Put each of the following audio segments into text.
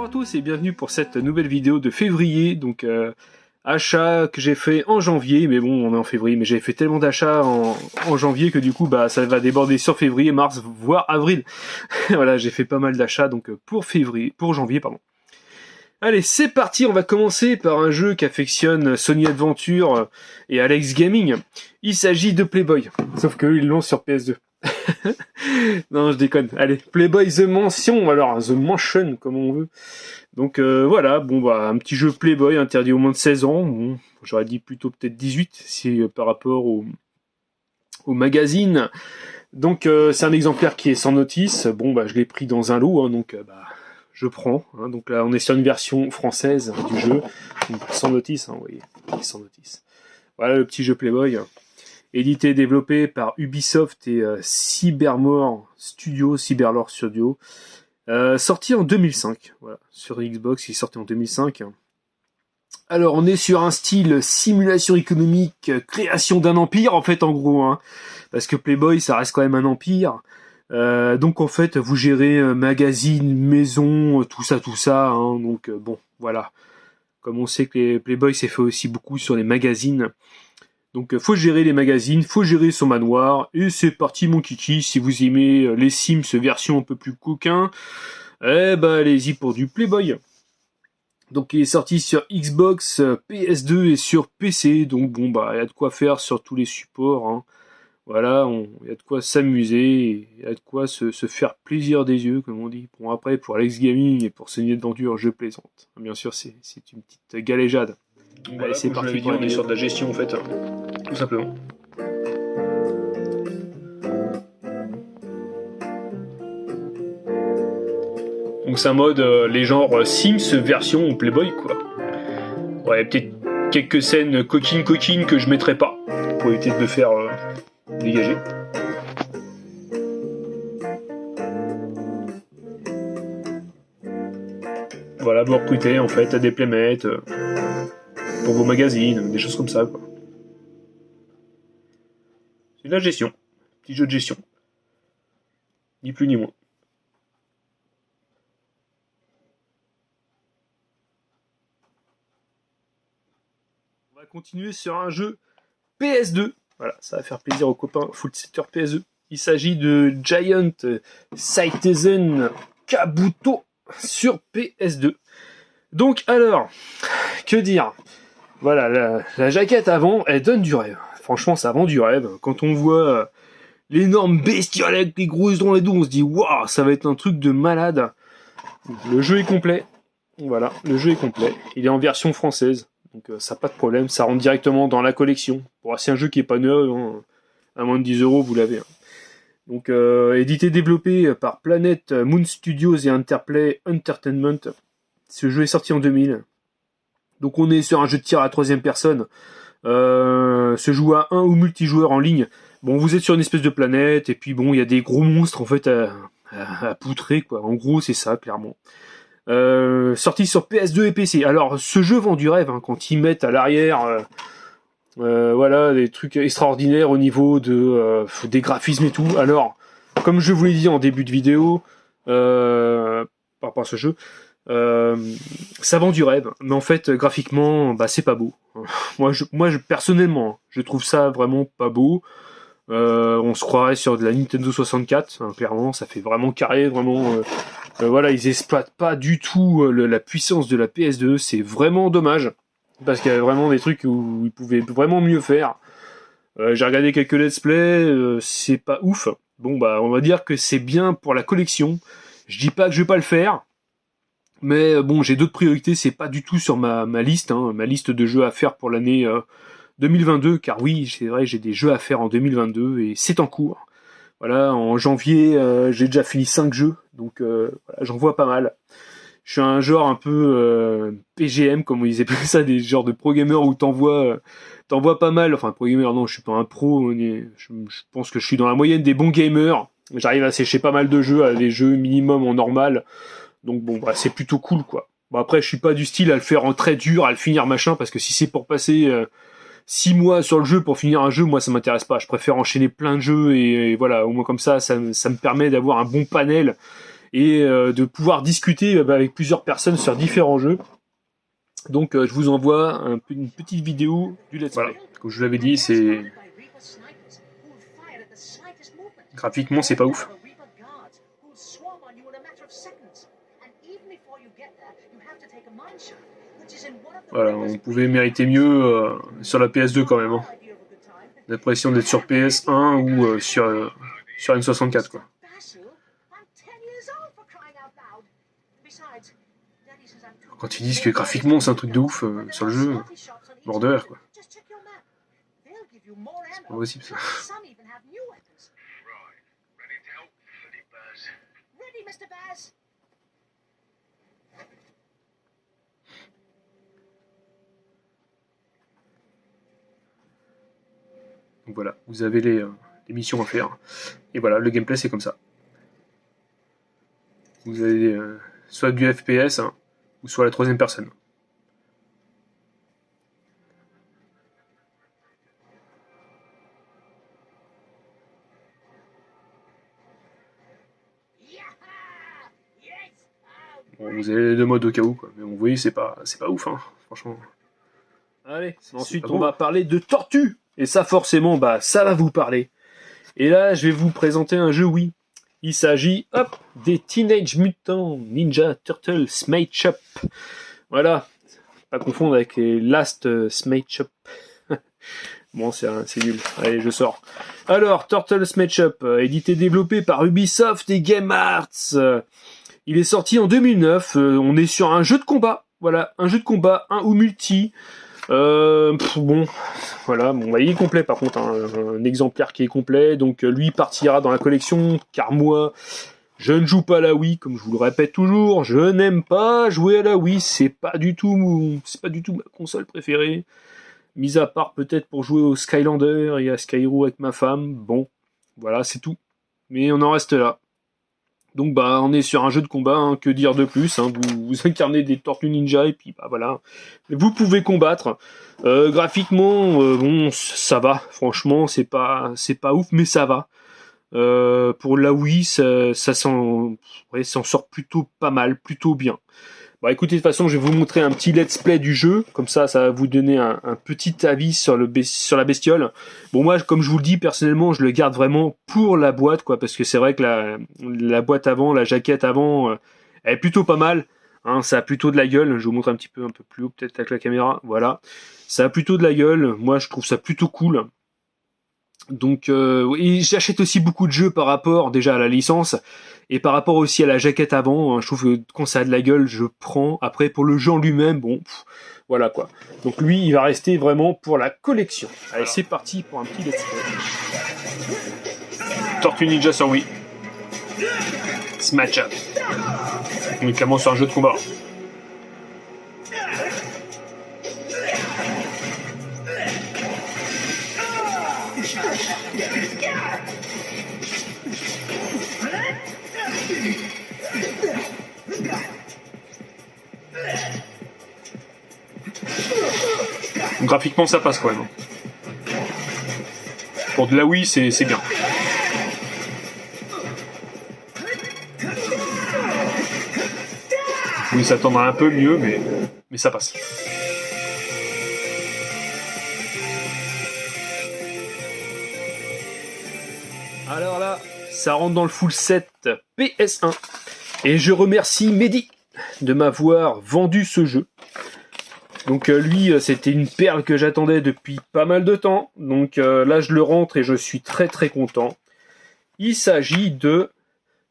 Bonjour à tous et bienvenue pour cette nouvelle vidéo de février, donc achat que j'ai fait en janvier, mais bon on est en février, mais j'avais fait tellement d'achats en janvier que du coup bah ça va déborder sur février, mars, voire avril. Voilà, j'ai fait pas mal d'achats donc pour janvier pardon. Allez, c'est parti, on va commencer par un jeu qu'affectionne Sony Adventure et Alex Gaming. Il s'agit de Playboy, sauf qu'eux ils l'ont sur PS2. Non, je déconne. Allez, Playboy The Mansion, alors The Mansion comme on veut. Donc voilà, bon bah un petit jeu Playboy interdit au moins de 16 ans. Bon, j'aurais dit plutôt peut-être 18 si par rapport au magazine. Donc c'est un exemplaire qui est sans notice. Bon bah je l'ai pris dans un lot, hein, donc bah je prends. Hein. Donc là on est sur une version française du jeu, donc, sans notice, hein, vous voyez, sans notice. Voilà le petit jeu Playboy. Édité et développé par Ubisoft et Cyberlore Studio. Sorti en 2005, voilà, sur Xbox, il est sorti en 2005. Alors, on est sur un style simulation économique, création d'un empire, en fait, en gros, hein, parce que Playboy, ça reste quand même un empire. Donc, en fait, vous gérez magazine, maison, tout ça, hein, donc, bon, voilà. Comme on sait que les Playboy, c'est fait aussi beaucoup sur les magazines. Donc faut gérer les magazines, faut gérer son manoir, et c'est parti mon kiki, si vous aimez les Sims version un peu plus coquin, eh ben allez-y pour du Playboy. Donc il est sorti sur Xbox, PS2 et sur PC, donc bon bah il y a de quoi faire sur tous les supports, hein. Voilà, il y a de quoi s'amuser, il y a de quoi se faire plaisir des yeux, comme on dit. Bon après, pour Alex Gaming et pour Sony Adventure, je plaisante. Bien sûr, c'est une petite galéjade. Bon, allez, c'est parti, on est sur de la gestion en fait, tout simplement. Donc c'est un mode les genres Sims version Playboy quoi. Ouais, peut-être quelques scènes coquines que je mettrai pas pour éviter de me faire dégager. Voilà, vous recrutez en fait à des playmates pour vos magazines, des choses comme ça quoi. C'est de la gestion, petit jeu de gestion, ni plus ni moins. On va continuer sur un jeu PS2. Voilà, ça va faire plaisir aux copains full setter PS2. Il s'agit de Giant Citizen Kabuto sur PS2. Donc alors, que dire? Voilà, la jaquette avant, elle donne du rêve. Franchement, ça vend du rêve. Quand on voit l'énorme bestiole avec les grosses dents et tout, on se dit waouh, ça va être un truc de malade. Le jeu est complet. Voilà, le jeu est complet. Il est en version française, donc ça pas de problème. Ça rentre directement dans la collection. Bon, c'est un jeu qui est pas neuf, hein. À moins de 10 €, vous l'avez. Hein. Donc, édité et développé par Planet Moon Studios et Interplay Entertainment. Ce jeu est sorti en 2000. Donc on est sur un jeu de tir à la troisième personne. Se joue à un ou multijoueur en ligne. Bon, vous êtes sur une espèce de planète, et puis bon, il y a des gros monstres en fait à poutrer, quoi. En gros, c'est ça, clairement. Sorti sur PS2 et PC. Alors, ce jeu vend du rêve, hein, quand ils mettent à l'arrière... voilà, des trucs extraordinaires au niveau des graphismes et tout. Alors, comme je vous l'ai dit en début de vidéo, par rapport à ce jeu, ça vend du rêve, mais en fait, graphiquement, bah, c'est pas beau. moi, personnellement, je trouve ça vraiment pas beau. On se croirait sur de la Nintendo 64, hein, clairement, ça fait vraiment carré, vraiment... voilà, ils exploitent pas du tout la puissance de la PS2, c'est vraiment dommage. Parce qu'il y avait vraiment des trucs où ils pouvaient vraiment mieux faire. J'ai regardé quelques let's play, c'est pas ouf. Bon bah on va dire que c'est bien pour la collection. Je dis pas que je vais pas le faire, mais bon j'ai d'autres priorités, c'est pas du tout sur ma liste, hein, ma liste de jeux à faire pour l'année 2022, car oui c'est vrai j'ai des jeux à faire en 2022 et c'est en cours. Voilà, en janvier j'ai déjà fini 5 jeux, donc voilà, j'en vois pas mal. Je suis un genre un peu PGM, comme ils appellent ça, des genres de pro gamers où t'envoies pas mal. Enfin, pro gamer, non, je suis pas un pro. Je pense que je suis dans la moyenne des bons gamers. J'arrive à sécher pas mal de jeux, à des jeux minimum en normal. Donc bon, bah, c'est plutôt cool, quoi. Bon, après, je suis pas du style à le faire en très dur, à le finir machin, parce que si c'est pour passer 6 mois sur le jeu pour finir un jeu, moi ça m'intéresse pas. Je préfère enchaîner plein de jeux et voilà, au moins comme ça me permet d'avoir un bon panel et de pouvoir discuter avec plusieurs personnes sur différents jeux. Donc je vous envoie une petite vidéo du let's play. Voilà, comme je vous l'avais dit, c'est... Graphiquement, c'est pas ouf. Voilà, on pouvait mériter mieux sur la PS2 quand même. Hein. L'impression d'être sur PS1 ou sur N64 quoi. Quand ils disent que graphiquement c'est un truc de ouf sur le jeu, mort de rire quoi. C'est pas possible ça. Donc voilà, vous avez les missions à faire. Et voilà, le gameplay c'est comme ça. Vous avez soit du FPS hein, ou soit la troisième personne. Bon, vous avez les deux modes au cas où, quoi. Mais vous voyez, c'est pas ouf, hein, franchement. Allez, ensuite on va parler de Tortue. Et ça forcément, ça va vous parler. Et là, je vais vous présenter un jeu, oui. Il s'agit, des Teenage Mutant Ninja Turtles Smite Shop. Voilà, pas confondre avec les Last Smite Shop. Bon, c'est nul. Allez, je sors. Alors, Turtles Smite Shop, édité et développé par Ubisoft et Game Arts. Il est sorti en 2009. On est sur un jeu de combat. Voilà, un jeu de combat, un ou multi. Bon, il est complet par contre, hein, un exemplaire qui est complet, donc lui partira dans la collection, car moi, je ne joue pas à la Wii, comme je vous le répète toujours, je n'aime pas jouer à la Wii, c'est pas du tout ma console préférée, mis à part peut-être pour jouer au Skylander et à Skyro avec ma femme, bon, voilà, c'est tout, mais on en reste là. Donc on est sur un jeu de combat, hein, que dire de plus, hein, vous incarnez des tortues ninja et puis voilà, vous pouvez combattre. Graphiquement, bon, ça va, franchement, c'est pas ouf, mais ça va. Pour la Wii, ça s'en sort plutôt pas mal, plutôt bien. Écoutez, de toute façon, je vais vous montrer un petit let's play du jeu, comme ça va vous donner un petit avis sur la bestiole. Bon, moi, comme je vous le dis, personnellement, je le garde vraiment pour la boîte, quoi, parce que c'est vrai que la boîte avant, la jaquette avant, elle est plutôt pas mal, hein, ça a plutôt de la gueule. Je vous montre un peu plus haut, peut-être avec la caméra, voilà. Ça a plutôt de la gueule, moi, je trouve ça plutôt cool. Donc, et j'achète aussi beaucoup de jeux par rapport déjà à la licence et par rapport aussi à la jaquette avant. Hein, je trouve que quand ça a de la gueule, je prends. Après, pour le jeu en lui-même, bon, voilà quoi. Donc lui, il va rester vraiment pour la collection. Allez, c'est parti pour un petit let's play. Tortue Ninja sur Wii. Smash Up. On est clairement sur un jeu de combat. Graphiquement ça passe quand même. Pour de la Wii c'est bien. Oui, ça tendra un peu mieux mais ça passe. Alors là, ça rentre dans le full set PS1. Et je remercie Mehdi de m'avoir vendu ce jeu. Donc lui, c'était une perle que j'attendais depuis pas mal de temps. Donc là, je le rentre et je suis très très content. Il s'agit de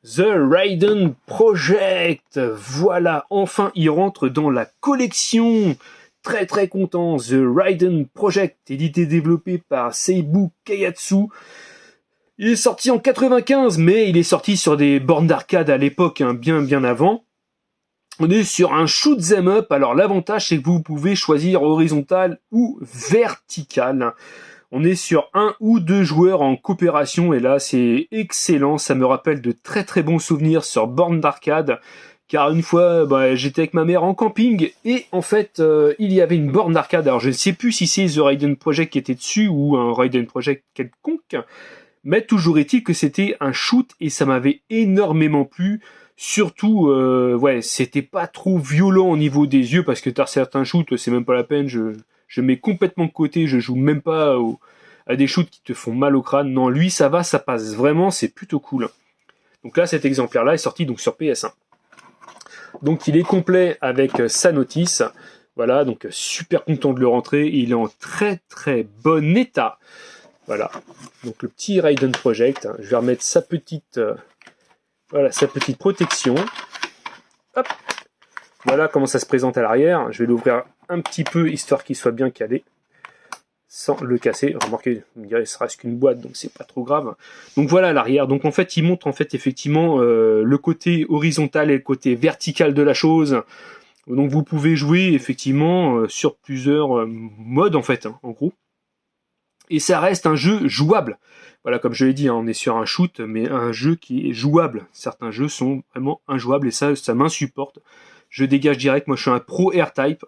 The Raiden Project. Voilà, enfin, il rentre dans la collection. Très très content. The Raiden Project, édité et développé par Seibu Keihatsu. Il est sorti en 95, mais il est sorti sur des bornes d'arcade à l'époque, hein, bien avant. On est sur un shoot 'em up. Alors l'avantage, c'est que vous pouvez choisir horizontal ou vertical. On est sur 1 ou 2 joueurs en coopération, et là c'est excellent. Ça me rappelle de très très bons souvenirs sur borne d'arcade. Car une fois, j'étais avec ma mère en camping, et en fait, il y avait une borne d'arcade. Alors je ne sais plus si c'est The Raiden Project qui était dessus, ou un Raiden Project quelconque. Mais toujours est-il que c'était un shoot et ça m'avait énormément plu. Surtout, ouais, c'était pas trop violent au niveau des yeux, parce que t'as certains shoots, c'est même pas la peine, je mets complètement de côté, je joue même pas à des shoots qui te font mal au crâne. Non, lui, ça va, ça passe vraiment, c'est plutôt cool. Donc là, cet exemplaire-là est sorti donc sur PS1. Donc il est complet avec sa notice. Voilà, donc super content de le rentrer. Il est en très très bon état. Voilà, donc le petit Raiden Project. Je vais remettre sa petite, voilà, sa petite protection. Hop. Voilà comment ça se présente à l'arrière. Je vais l'ouvrir un petit peu histoire qu'il soit bien calé, sans le casser. Remarquez, vous me direz, ce reste qu'une boîte, donc c'est pas trop grave. Donc voilà à l'arrière. Donc en fait, il montre en fait effectivement le côté horizontal et le côté vertical de la chose. Donc vous pouvez jouer effectivement sur plusieurs modes en fait, hein, en gros. Et ça reste un jeu jouable. Voilà, comme je l'ai dit, hein, on est sur un shoot, mais un jeu qui est jouable. Certains jeux sont vraiment injouables et ça m'insupporte. Je dégage direct. Moi, je suis un pro R-Type.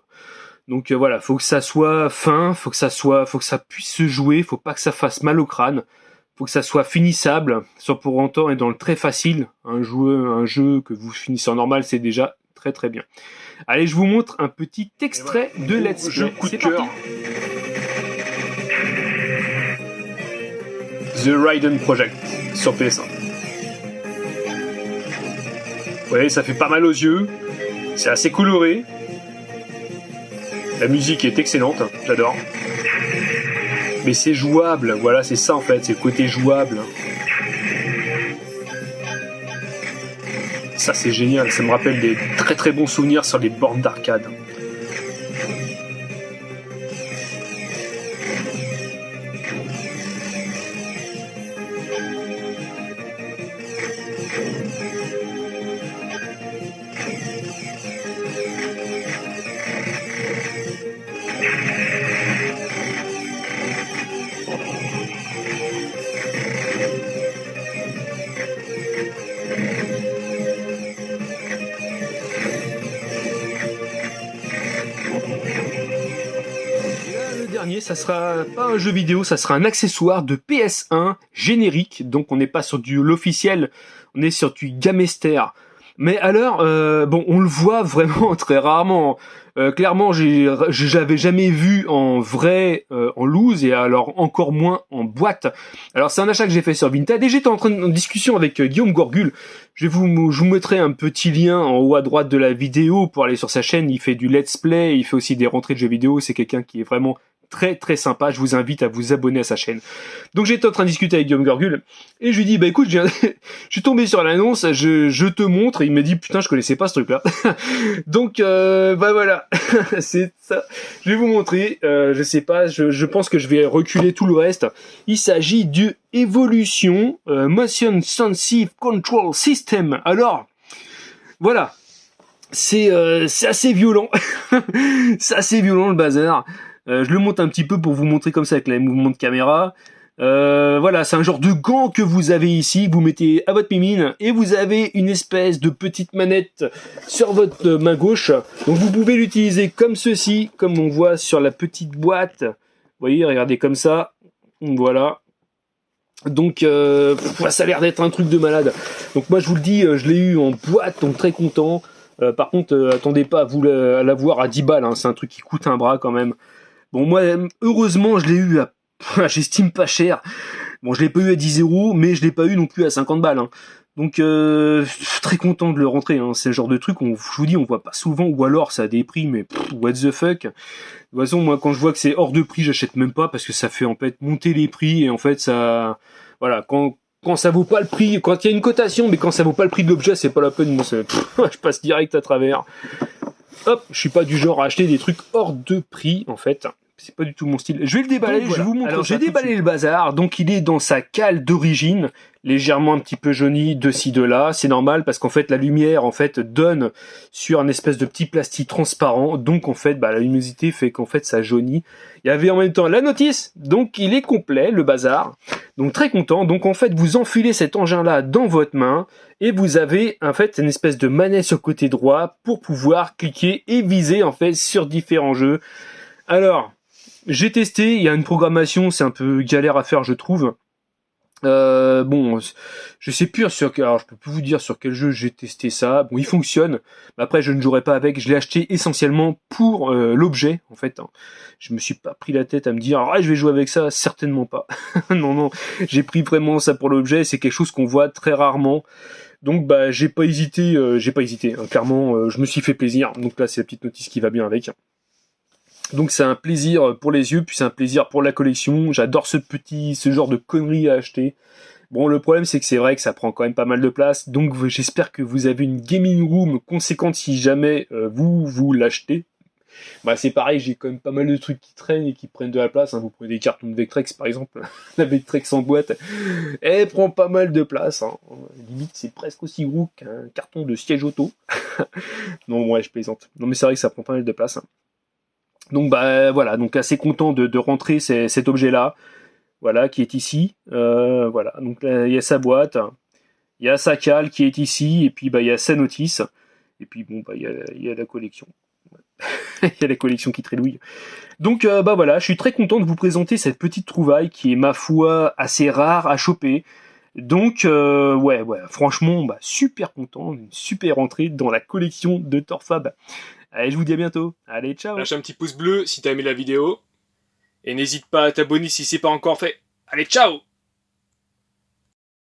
Donc voilà, faut que ça soit fin, faut que ça puisse se jouer, faut pas que ça fasse mal au crâne, faut que ça soit finissable, sans pour autant être dans le très facile. Un jeu que vous finissez en normal, c'est déjà très très bien. Allez, je vous montre un petit extrait de Let's Play. Coup de C'est cœur. parti. The Raiden Project sur PS1. Vous voyez, ça fait pas mal aux yeux. C'est assez coloré. La musique est excellente, j'adore. Mais c'est jouable, voilà, c'est ça en fait, c'est le côté jouable. Ça c'est génial, ça me rappelle des très très bons souvenirs sur les bornes d'arcade. Ça sera pas un jeu vidéo, ça sera un accessoire de PS1 générique. Donc on n'est pas sur l'officiel, on est sur du Gamester. Mais alors, bon, on le voit vraiment très rarement. Clairement, j'avais jamais vu en vrai, en loose, et alors encore moins en boîte. Alors c'est un achat que j'ai fait sur Vinted, et j'étais en discussion avec Guillaume Gorgul. Je vous mettrai un petit lien en haut à droite de la vidéo pour aller sur sa chaîne. Il fait du let's play, il fait aussi des rentrées de jeux vidéo. C'est quelqu'un qui est vraiment très très sympa, je vous invite à vous abonner à sa chaîne. Donc j'étais en train de discuter avec Guillaume Gorgul, et je lui dis, bah écoute, je suis tombé sur l'annonce, je te montre, et il me dit, putain, je connaissais pas ce truc là. Donc bah voilà, c'est ça, je vais vous montrer, je sais pas, je pense que je vais reculer tout le reste. Il s'agit du Evolution Motion Sensing Control System. Alors, voilà, c'est assez violent, c'est assez violent le bazar. Je le monte un petit peu pour vous montrer comme ça avec les mouvements de caméra. Voilà, c'est un genre de gant que vous avez ici, que vous mettez à votre mimine, et vous avez une espèce de petite manette sur votre main gauche. Donc vous pouvez l'utiliser comme ceci, comme on voit sur la petite boîte. Vous voyez, regardez comme ça. Voilà. Donc ça a l'air d'être un truc de malade. Donc moi je vous le dis, je l'ai eu en boîte, donc très content. Par contre, attendez pas à l'avoir à 10 balles, hein, c'est un truc qui coûte un bras quand même. Bon, moi, heureusement, je l'ai eu à, j'estime pas cher. Bon, je l'ai pas eu à 10 euros, mais je l'ai pas eu non plus à 50 balles. Hein. Donc, très content de le rentrer. Hein. C'est le genre de truc, je vous dis, on voit pas souvent, ou alors ça a des prix, mais what the fuck. De toute façon, moi, quand je vois que c'est hors de prix, j'achète même pas, parce que ça fait en fait monter les prix, et en fait, ça, voilà, quand ça vaut pas le prix, quand il y a une cotation, mais quand ça vaut pas le prix de l'objet, c'est pas la peine, moi, je passe direct à travers. Hop, je suis pas du genre à acheter des trucs hors de prix, en fait. C'est pas du tout mon style. Je vais le déballer, donc, voilà. Je vais vous montrer. Alors, j'ai déballé le bazar, donc il est dans sa cale d'origine, légèrement un petit peu jauni de ci, de là. C'est normal parce qu'en fait, la lumière, en fait, donne sur un espèce de petit plastique transparent. Donc, en fait, la luminosité fait qu'en fait, ça jaunit. Il y avait en même temps la notice, donc il est complet, le bazar. Donc, très content. Donc, en fait, vous enfilez cet engin-là dans votre main et vous avez, en fait, une espèce de manette sur le côté droit pour pouvoir cliquer et viser, en fait, sur différents jeux. Alors, j'ai testé, il y a une programmation, c'est un peu galère à faire, je trouve. Bon, je sais plus alors je peux plus vous dire sur quel jeu j'ai testé ça. Bon, il fonctionne. Mais après, je ne jouerai pas avec. Je l'ai acheté essentiellement pour l'objet, en fait. Hein. Je me suis pas pris la tête à me dire, ah, je vais jouer avec ça. Certainement pas. Non, j'ai pris vraiment ça pour l'objet. C'est quelque chose qu'on voit très rarement. Donc, bah, j'ai pas hésité. Hein. Clairement, je me suis fait plaisir. Donc là, c'est la petite notice qui va bien avec. Donc c'est un plaisir pour les yeux, puis c'est un plaisir pour la collection. J'adore ce genre de conneries à acheter. Bon, le problème c'est que c'est vrai que ça prend quand même pas mal de place. Donc j'espère que vous avez une gaming room conséquente si jamais vous l'achetez. Bah c'est pareil, j'ai quand même pas mal de trucs qui traînent et qui prennent de la place. Hein. Vous prenez des cartons de Vectrex par exemple, la Vectrex en boîte, elle prend pas mal de place. Hein. Limite c'est presque aussi gros qu'un carton de siège auto. Non ouais, je plaisante. Non mais c'est vrai que ça prend pas mal de place. Hein. Donc bah voilà, donc assez content de rentrer cet objet-là, voilà, qui est ici. Voilà, donc là, il y a sa boîte, il y a sa cale qui est ici, et puis bah il y a sa notice, et puis bon bah il y a la collection. Il y a la collection qui trédouille. Donc bah voilà, je suis très content de vous présenter cette petite trouvaille qui est ma foi assez rare à choper. Donc ouais, franchement, bah, super content, une super entrée dans la collection de Torfab. Allez, je vous dis à bientôt. Allez, ciao. Lâche un petit pouce bleu si t'as aimé la vidéo. Et n'hésite pas à t'abonner si c'est pas encore fait. Allez, ciao!